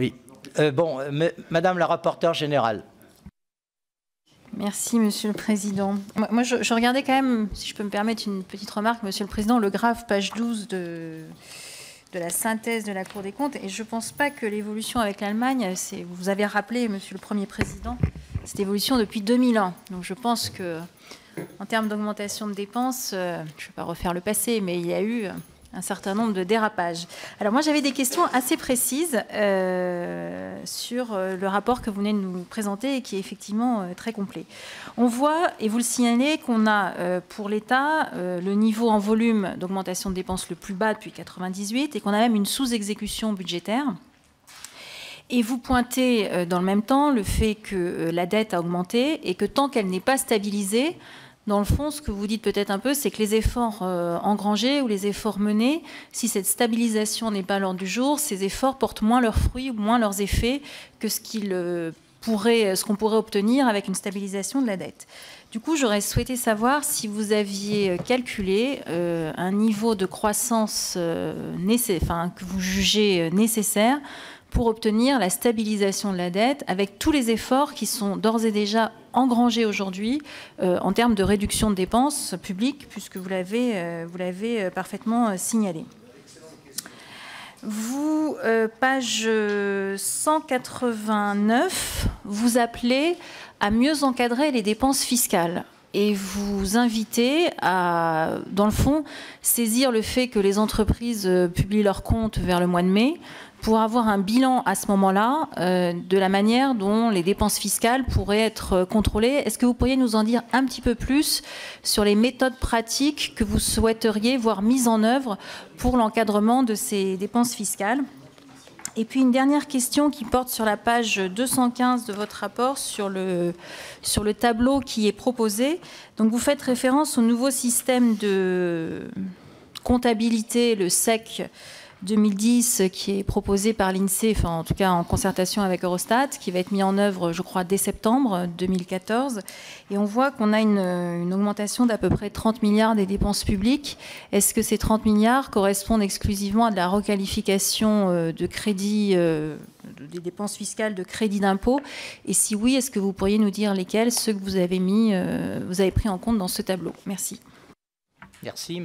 Oui. Madame la rapporteure générale. Merci, Monsieur le Président. Moi, je regardais quand même, si je peux me permettre une petite remarque, Monsieur le Président, le graphe, page 12 de la synthèse de la Cour des comptes, et je ne pense pas que l'évolution avec l'Allemagne, vous avez rappelé, Monsieur le Premier Président, cette évolution depuis 2001. Donc je pense que, en termes d'augmentation de dépenses, je ne vais pas refaire le passé, mais il y a eu un certain nombre de dérapages. Alors moi, j'avais des questions assez précises sur le rapport que vous venez de nous présenter et qui est effectivement très complet. On voit, et vous le signalez, qu'on a pour l'État le niveau en volume d'augmentation de dépenses le plus bas depuis 1998 et qu'on a même une sous-exécution budgétaire. Et vous pointez dans le même temps le fait que la dette a augmenté et que tant qu'elle n'est pas stabilisée, dans le fond, ce que vous dites peut-être un peu, c'est que les efforts engrangés ou les efforts menés, si cette stabilisation n'est pas à l'ordre du jour, ces efforts portent moins leurs fruits ou moins leurs effets que ce qu'on pourrait obtenir avec une stabilisation de la dette. Du coup, j'aurais souhaité savoir si vous aviez calculé un niveau de croissance que vous jugez nécessaire pour obtenir la stabilisation de la dette avec tous les efforts qui sont d'ores et déjà engrangés aujourd'hui en termes de réduction de dépenses publiques, puisque vous l'avez parfaitement signalé. Vous, page 189, vous appelez à mieux encadrer les dépenses fiscales. Et vous invitez à, dans le fond, saisir le fait que les entreprises publient leurs comptes vers le mois de mai pour avoir un bilan à ce moment-là de la manière dont les dépenses fiscales pourraient être contrôlées. Est-ce que vous pourriez nous en dire un petit peu plus sur les méthodes pratiques que vous souhaiteriez voir mises en œuvre pour l'encadrement de ces dépenses fiscales ? Et puis une dernière question qui porte sur la page 215 de votre rapport, sur le tableau qui est proposé. Donc vous faites référence au nouveau système de comptabilité, le SEC 2010, qui est proposé par l'INSEE, enfin en tout cas en concertation avec Eurostat, qui va être mis en œuvre, je crois, dès septembre 2014. Et on voit qu'on a une augmentation d'à peu près 30 milliards des dépenses publiques. Est-ce que ces 30 milliards correspondent exclusivement à de la requalification de crédit, des dépenses fiscales de crédit d'impôt? Et si oui, est-ce que vous pourriez nous dire lesquels, ceux que vous avez pris en compte dans ce tableau? Merci. Merci.